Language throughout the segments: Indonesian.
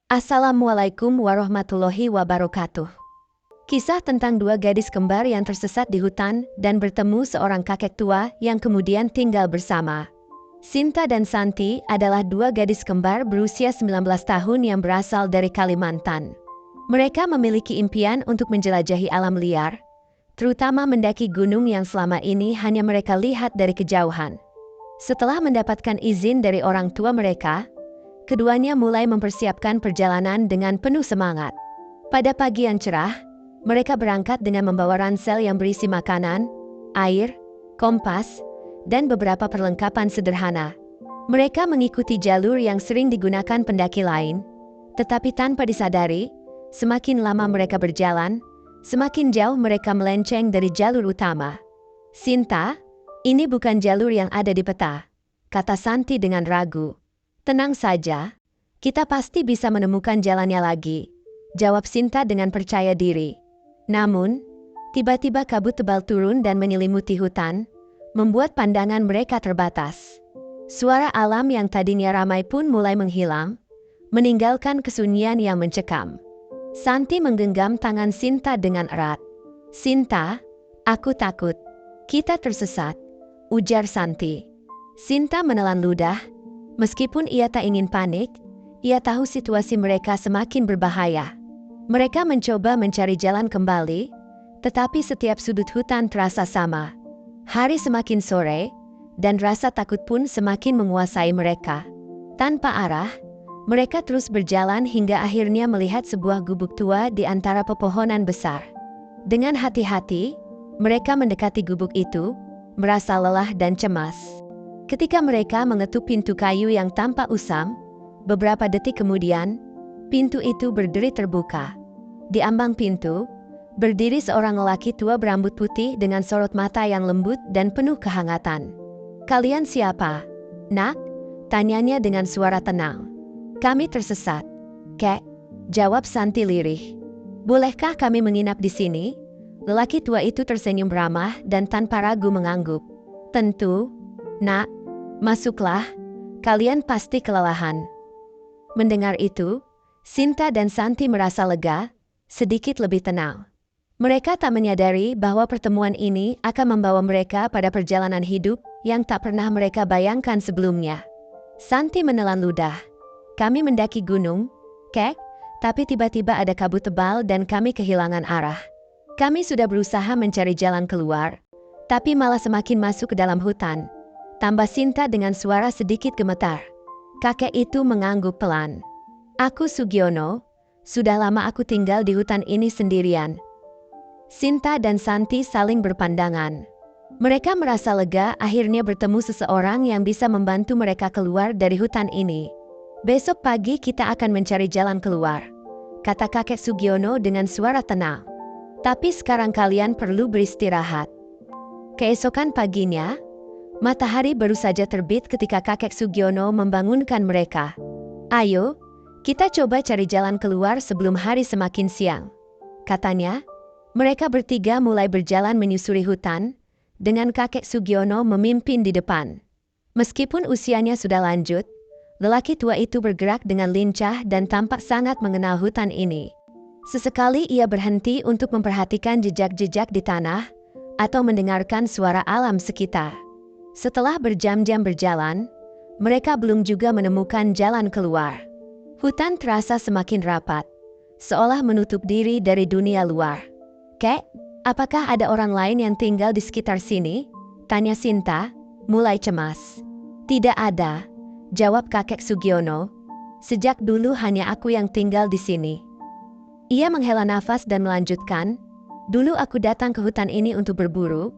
Assalamualaikum warahmatullahi wabarakatuh. Kisah tentang dua gadis kembar yang tersesat di hutan dan bertemu seorang kakek tua yang kemudian tinggal bersama. Sinta dan Santi adalah dua gadis kembar berusia 19 tahun yang berasal dari Kalimantan. Mereka memiliki impian untuk menjelajahi alam liar, terutama mendaki gunung yang selama ini hanya mereka lihat dari kejauhan. Setelah mendapatkan izin dari orang tua mereka, keduanya mulai mempersiapkan perjalanan dengan penuh semangat. Pada pagi yang cerah, mereka berangkat dengan membawa ransel yang berisi makanan, air, kompas, dan beberapa perlengkapan sederhana. Mereka mengikuti jalur yang sering digunakan pendaki lain, tetapi tanpa disadari, semakin lama mereka berjalan, semakin jauh mereka melenceng dari jalur utama. "Sinta, ini bukan jalur yang ada di peta," kata Santi dengan ragu. "Tenang saja, kita pasti bisa menemukan jalannya lagi," jawab Sinta dengan percaya diri. Namun, tiba-tiba kabut tebal turun dan menyelimuti hutan, membuat pandangan mereka terbatas. Suara alam yang tadinya ramai pun mulai menghilang, meninggalkan kesunyian yang mencekam. Santi menggenggam tangan Sinta dengan erat. "Sinta, aku takut. Kita tersesat," ujar Santi. Sinta menelan ludah. Meskipun ia tak ingin panik, ia tahu situasi mereka semakin berbahaya. Mereka mencoba mencari jalan kembali, tetapi setiap sudut hutan terasa sama. Hari semakin sore, dan rasa takut pun semakin menguasai mereka. Tanpa arah, mereka terus berjalan hingga akhirnya melihat sebuah gubuk tua di antara pepohonan besar. Dengan hati-hati, mereka mendekati gubuk itu, merasa lelah dan cemas. Ketika mereka mengetuk pintu kayu yang tampak usang, beberapa detik kemudian, pintu itu berdiri terbuka. Di ambang pintu, berdiri seorang lelaki tua berambut putih dengan sorot mata yang lembut dan penuh kehangatan. "Kalian siapa, Nak?" tanyanya dengan suara tenang. "Kami tersesat, Kek," jawab Santi lirih. "Bolehkah kami menginap di sini?" Lelaki tua itu tersenyum ramah dan tanpa ragu mengangguk. "Tentu, Nak. Masuklah, kalian pasti kelelahan." Mendengar itu, Sinta dan Santi merasa lega, sedikit lebih tenang. Mereka tak menyadari bahwa pertemuan ini akan membawa mereka pada perjalanan hidup yang tak pernah mereka bayangkan sebelumnya. Santi menelan ludah. "Kami mendaki gunung, Kek, tapi tiba-tiba ada kabut tebal dan kami kehilangan arah. Kami sudah berusaha mencari jalan keluar, tapi malah semakin masuk ke dalam hutan," tambah Sinta dengan suara sedikit gemetar. Kakek itu mengangguk pelan. "Aku Sugiono, sudah lama aku tinggal di hutan ini sendirian." Sinta dan Santi saling berpandangan. Mereka merasa lega akhirnya bertemu seseorang yang bisa membantu mereka keluar dari hutan ini. "Besok pagi kita akan mencari jalan keluar," kata kakek Sugiono dengan suara tenang. "Tapi sekarang kalian perlu beristirahat." Keesokan paginya, matahari baru saja terbit ketika kakek Sugiono membangunkan mereka. "Ayo, kita coba cari jalan keluar sebelum hari semakin siang," katanya. Mereka bertiga mulai berjalan menyusuri hutan, dengan kakek Sugiono memimpin di depan. Meskipun usianya sudah lanjut, lelaki tua itu bergerak dengan lincah dan tampak sangat mengenal hutan ini. Sesekali ia berhenti untuk memperhatikan jejak-jejak di tanah, atau mendengarkan suara alam sekitar. Setelah berjam-jam berjalan, mereka belum juga menemukan jalan keluar. Hutan terasa semakin rapat, seolah menutup diri dari dunia luar. "Kek, apakah ada orang lain yang tinggal di sekitar sini?" tanya Sinta, mulai cemas. "Tidak ada," jawab kakek Sugiono. "Sejak dulu hanya aku yang tinggal di sini." Ia menghela nafas dan melanjutkan, "Dulu aku datang ke hutan ini untuk berburu,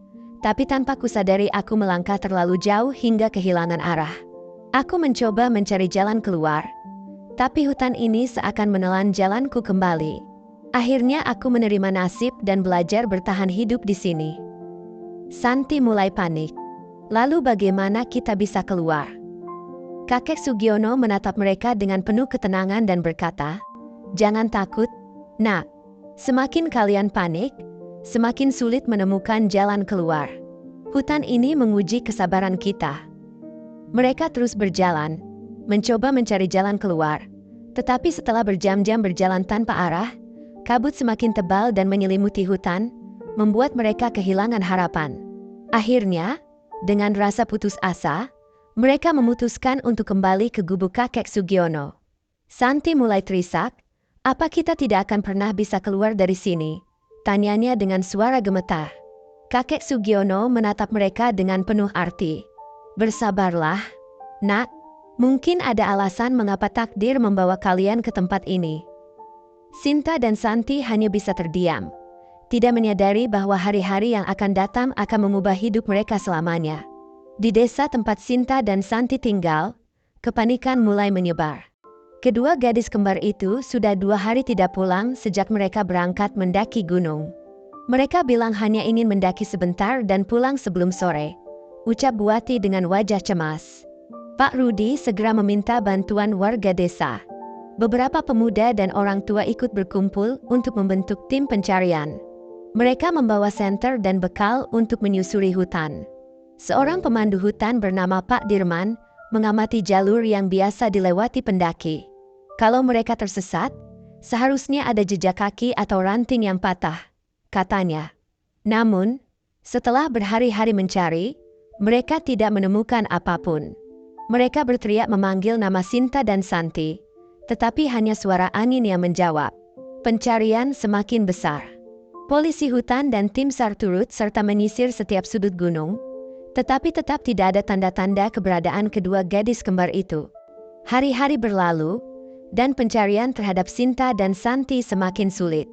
tapi tanpa kusadari aku melangkah terlalu jauh hingga kehilangan arah. Aku mencoba mencari jalan keluar, tapi hutan ini seakan menelan jalanku kembali. Akhirnya aku menerima nasib dan belajar bertahan hidup di sini." Santi mulai panik. "Lalu bagaimana kita bisa keluar?" Kakek Sugiono menatap mereka dengan penuh ketenangan dan berkata, "Jangan takut, Nak. Semakin kalian panik, semakin sulit menemukan jalan keluar. Hutan ini menguji kesabaran kita." Mereka terus berjalan, mencoba mencari jalan keluar, Tetapi setelah berjam-jam berjalan tanpa arah, kabut semakin tebal dan menyelimuti hutan, membuat mereka kehilangan harapan. Akhirnya, dengan rasa putus asa, mereka memutuskan untuk kembali ke gubuk kakek Sugiono. Santi mulai terisak, "Apa kita tidak akan pernah bisa keluar dari sini?" tanyanya dengan suara gemetar. Kakek Sugiono menatap mereka dengan penuh arti. "Bersabarlah, nak. Mungkin ada alasan mengapa takdir membawa kalian ke tempat ini." Sinta dan Santi hanya bisa terdiam, tidak menyadari bahwa hari-hari yang akan datang akan mengubah hidup mereka selamanya. Di desa tempat Sinta dan Santi tinggal, kepanikan mulai menyebar. Kedua gadis kembar itu sudah 2 hari tidak pulang sejak mereka berangkat mendaki gunung. "Mereka bilang hanya ingin mendaki sebentar dan pulang sebelum sore," ucap Buati dengan wajah cemas. Pak Rudi segera meminta bantuan warga desa. Beberapa pemuda dan orang tua ikut berkumpul untuk membentuk tim pencarian. Mereka membawa senter dan bekal untuk menyusuri hutan. Seorang pemandu hutan bernama Pak Dirman mengamati jalur yang biasa dilewati pendaki. Kalau mereka tersesat, seharusnya ada jejak kaki atau ranting yang patah, katanya. Namun, setelah berhari-hari mencari, mereka tidak menemukan apapun. Mereka berteriak memanggil nama Sinta dan Santi, tetapi hanya suara angin yang menjawab. Pencarian semakin besar. Polisi hutan dan tim SAR turut serta menyisir setiap sudut gunung, tetapi tetap tidak ada tanda-tanda keberadaan kedua gadis kembar itu. Hari-hari berlalu, dan pencarian terhadap Sinta dan Santi semakin sulit.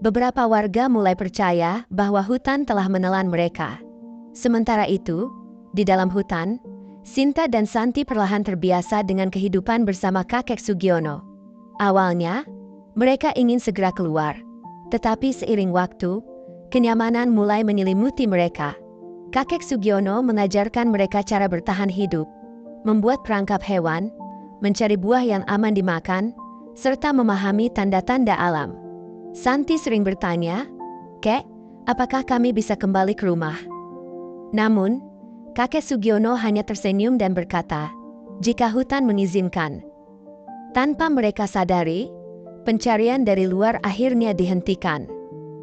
Beberapa warga mulai percaya bahwa hutan telah menelan mereka. Sementara itu, di dalam hutan, Sinta dan Santi perlahan terbiasa dengan kehidupan bersama kakek Sugiono. Awalnya, mereka ingin segera keluar, tetapi seiring waktu, kenyamanan mulai menyelimuti mereka. Kakek Sugiono mengajarkan mereka cara bertahan hidup, membuat perangkap hewan, mencari buah yang aman dimakan, serta memahami tanda-tanda alam. Santi sering bertanya, "Kek, apakah kami bisa kembali ke rumah?" Namun, kakek Sugiono hanya tersenyum dan berkata, "Jika hutan mengizinkan." Tanpa mereka sadari, pencarian dari luar akhirnya dihentikan.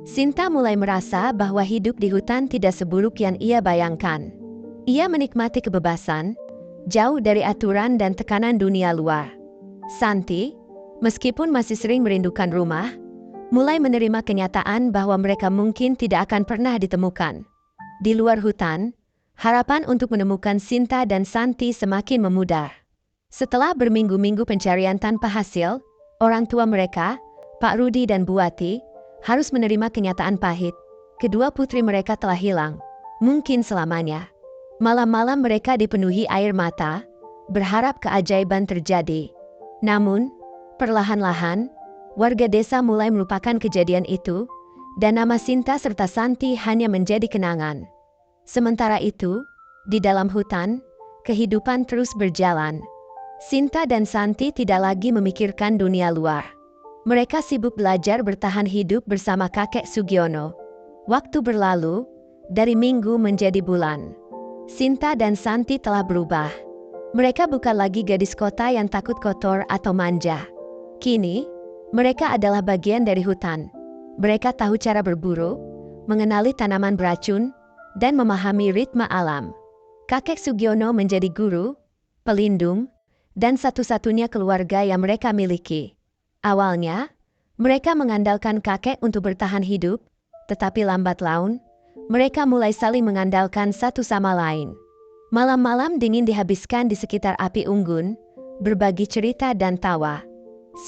Sinta mulai merasa bahwa hidup di hutan tidak seburuk yang ia bayangkan. Ia menikmati kebebasan, jauh dari aturan dan tekanan dunia luar. Santi, meskipun masih sering merindukan rumah, mulai menerima kenyataan bahwa mereka mungkin tidak akan pernah ditemukan. Di luar hutan, harapan untuk menemukan Sinta dan Santi semakin memudar. Setelah berminggu-minggu pencarian tanpa hasil, orang tua mereka, Pak Rudi dan Buati, harus menerima kenyataan pahit. Kedua putri mereka telah hilang, mungkin selamanya. Malam-malam mereka dipenuhi air mata, berharap keajaiban terjadi. Namun, perlahan-lahan, warga desa mulai melupakan kejadian itu, dan nama Sinta serta Santi hanya menjadi kenangan. Sementara itu, di dalam hutan, kehidupan terus berjalan. Sinta dan Santi tidak lagi memikirkan dunia luar. Mereka sibuk belajar bertahan hidup bersama kakek Sugiono. Waktu berlalu, dari minggu menjadi bulan. Sinta dan Santi telah berubah. Mereka bukan lagi gadis kota yang takut kotor atau manja. Kini, mereka adalah bagian dari hutan. Mereka tahu cara berburu, mengenali tanaman beracun, dan memahami ritme alam. Kakek Sugiono menjadi guru, pelindung, dan satu-satunya keluarga yang mereka miliki. Awalnya, mereka mengandalkan kakek untuk bertahan hidup, tetapi lambat laun, mereka mulai saling mengandalkan satu sama lain. Malam-malam dingin dihabiskan di sekitar api unggun, berbagi cerita dan tawa.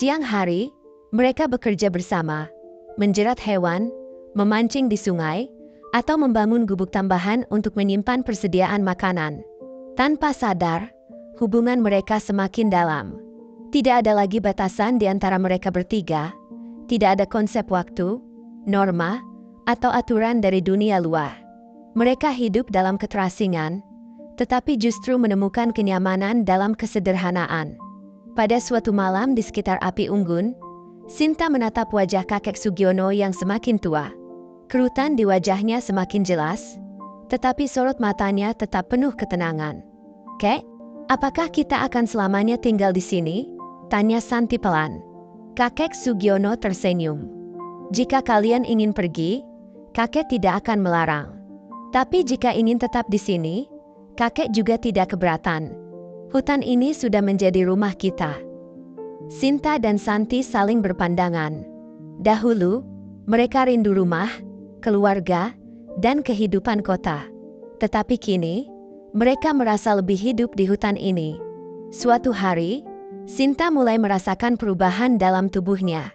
Siang hari, mereka bekerja bersama, menjerat hewan, memancing di sungai, atau membangun gubuk tambahan untuk menyimpan persediaan makanan. Tanpa sadar, hubungan mereka semakin dalam. Tidak ada lagi batasan di antara mereka bertiga, tidak ada konsep waktu, norma, atau aturan dari dunia luar. Mereka hidup dalam keterasingan, tetapi justru menemukan kenyamanan dalam kesederhanaan. Pada suatu malam di sekitar api unggun, Sinta menatap wajah kakek Sugiono yang semakin tua. Kerutan di wajahnya semakin jelas, tetapi sorot matanya tetap penuh ketenangan. "Kek, apakah kita akan selamanya tinggal di sini?" Tanya Santi pelan. Kakek Sugiono tersenyum. Jika kalian ingin pergi, kakek tidak akan melarang. Tapi jika ingin tetap di sini, kakek juga tidak keberatan. Hutan ini sudah menjadi rumah kita. Sinta dan Santi saling berpandangan. Dahulu, mereka rindu rumah, keluarga, dan kehidupan kota. Tetapi kini, mereka merasa lebih hidup di hutan ini. Suatu hari, Sinta mulai merasakan perubahan dalam tubuhnya.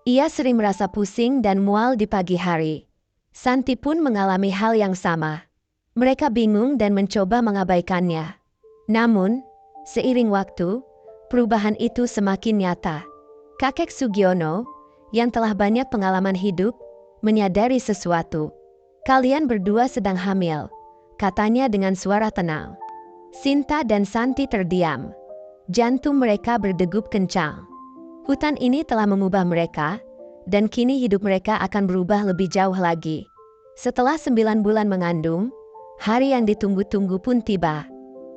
Ia sering merasa pusing dan mual di pagi hari. Santi pun mengalami hal yang sama. Mereka bingung dan mencoba mengabaikannya. Namun, seiring waktu, perubahan itu semakin nyata. Kakek Sugiono, yang telah banyak pengalaman hidup, menyadari sesuatu. Kalian berdua sedang hamil, katanya dengan suara tenang. Sinta dan Santi terdiam. Jantung mereka berdegup kencang. Hutan ini telah mengubah mereka, dan kini hidup mereka akan berubah lebih jauh lagi. Setelah 9 bulan mengandung, hari yang ditunggu-tunggu pun tiba.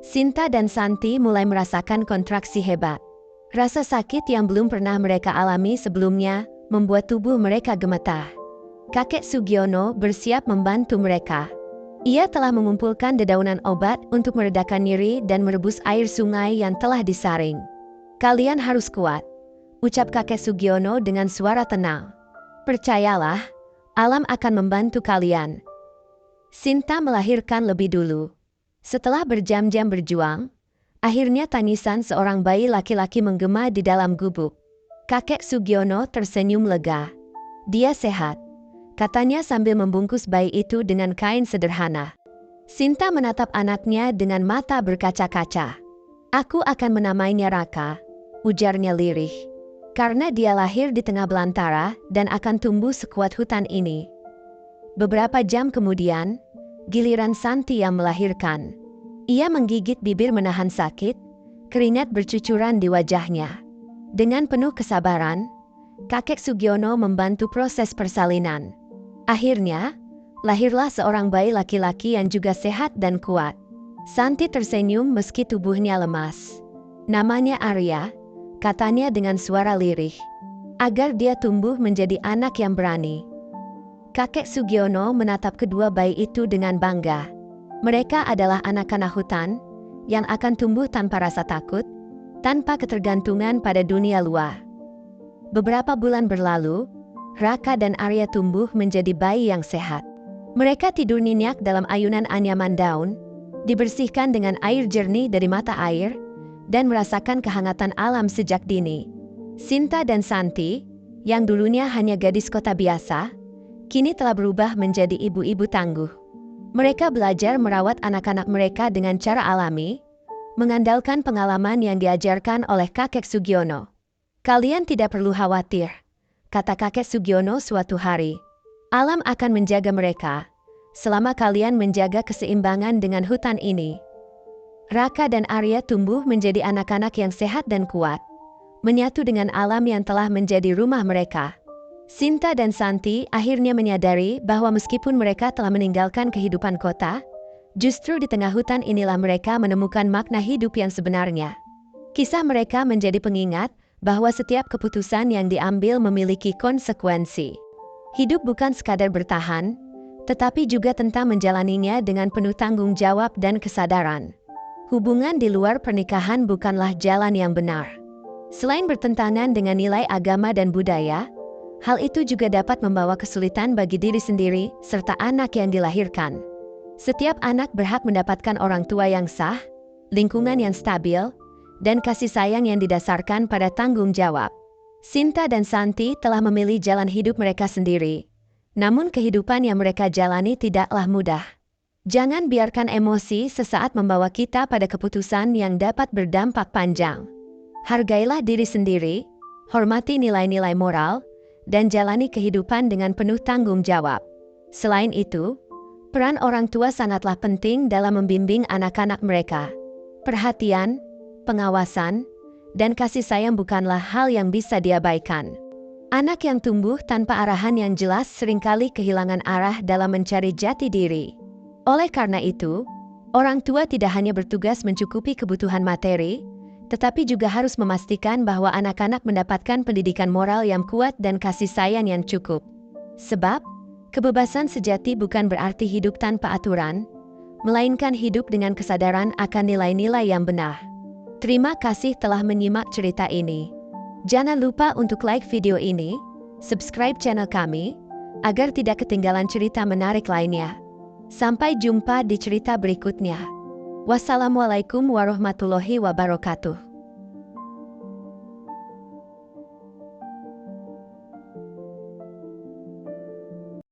Sinta dan Santi mulai merasakan kontraksi hebat. Rasa sakit yang belum pernah mereka alami sebelumnya membuat tubuh mereka gemetar. Kakek Sugiono bersiap membantu mereka. Ia telah mengumpulkan dedaunan obat untuk meredakan nyeri dan merebus air sungai yang telah disaring. Kalian harus kuat, ucap kakek Sugiono dengan suara tenang. Percayalah, alam akan membantu kalian. Sinta melahirkan lebih dulu. Setelah berjam-jam berjuang, akhirnya tangisan seorang bayi laki-laki menggema di dalam gubuk. Kakek Sugiono tersenyum lega. Dia sehat, katanya sambil membungkus bayi itu dengan kain sederhana. Sinta menatap anaknya dengan mata berkaca-kaca. Aku akan menamainya Raka, ujarnya lirih. Karena dia lahir di tengah belantara dan akan tumbuh sekuat hutan ini. Beberapa jam kemudian, giliran Santi yang melahirkan. Ia menggigit bibir menahan sakit, keringat bercucuran di wajahnya. Dengan penuh kesabaran, kakek Sugiono membantu proses persalinan. Akhirnya, lahirlah seorang bayi laki-laki yang juga sehat dan kuat. Santi tersenyum meski tubuhnya lemas. Namanya Arya, katanya dengan suara lirih. Agar dia tumbuh menjadi anak yang berani. Kakek Sugiono menatap kedua bayi itu dengan bangga. Mereka adalah anak-anak hutan, yang akan tumbuh tanpa rasa takut, tanpa ketergantungan pada dunia luar. Beberapa bulan berlalu, Raka dan Arya tumbuh menjadi bayi yang sehat. Mereka tidur nyenyak dalam ayunan anyaman daun, dibersihkan dengan air jernih dari mata air, dan merasakan kehangatan alam sejak dini. Sinta dan Santi, yang dulunya hanya gadis kota biasa, kini telah berubah menjadi ibu-ibu tangguh. Mereka belajar merawat anak-anak mereka dengan cara alami, mengandalkan pengalaman yang diajarkan oleh kakek Sugiono. Kalian tidak perlu khawatir, kata kakek Sugiono suatu hari. Alam akan menjaga mereka, selama kalian menjaga keseimbangan dengan hutan ini. Raka dan Arya tumbuh menjadi anak-anak yang sehat dan kuat, menyatu dengan alam yang telah menjadi rumah mereka. Sinta dan Santi akhirnya menyadari bahwa meskipun mereka telah meninggalkan kehidupan kota, justru di tengah hutan inilah mereka menemukan makna hidup yang sebenarnya. Kisah mereka menjadi pengingat bahwa setiap keputusan yang diambil memiliki konsekuensi. Hidup bukan sekadar bertahan, tetapi juga tentang menjalaninya dengan penuh tanggung jawab dan kesadaran. Hubungan di luar pernikahan bukanlah jalan yang benar. Selain bertentangan dengan nilai agama dan budaya, hal itu juga dapat membawa kesulitan bagi diri sendiri serta anak yang dilahirkan. Setiap anak berhak mendapatkan orang tua yang sah, lingkungan yang stabil, dan kasih sayang yang didasarkan pada tanggung jawab. Sinta dan Santi telah memilih jalan hidup mereka sendiri. Namun kehidupan yang mereka jalani tidaklah mudah. Jangan biarkan emosi sesaat membawa kita pada keputusan yang dapat berdampak panjang. Hargailah diri sendiri, hormati nilai-nilai moral, dan jalani kehidupan dengan penuh tanggung jawab. Selain itu, peran orang tua sangatlah penting dalam membimbing anak-anak mereka. Perhatian, pengawasan, dan kasih sayang bukanlah hal yang bisa diabaikan. Anak yang tumbuh tanpa arahan yang jelas seringkali kehilangan arah dalam mencari jati diri. Oleh karena itu, orang tua tidak hanya bertugas mencukupi kebutuhan materi, tetapi juga harus memastikan bahwa anak-anak mendapatkan pendidikan moral yang kuat dan kasih sayang yang cukup. Sebab, kebebasan sejati bukan berarti hidup tanpa aturan, melainkan hidup dengan kesadaran akan nilai-nilai yang benar. Terima kasih telah menyimak cerita ini. Jangan lupa untuk like video ini, subscribe channel kami, agar tidak ketinggalan cerita menarik lainnya. Sampai jumpa di cerita berikutnya. Wassalamualaikum warahmatullahi wabarakatuh.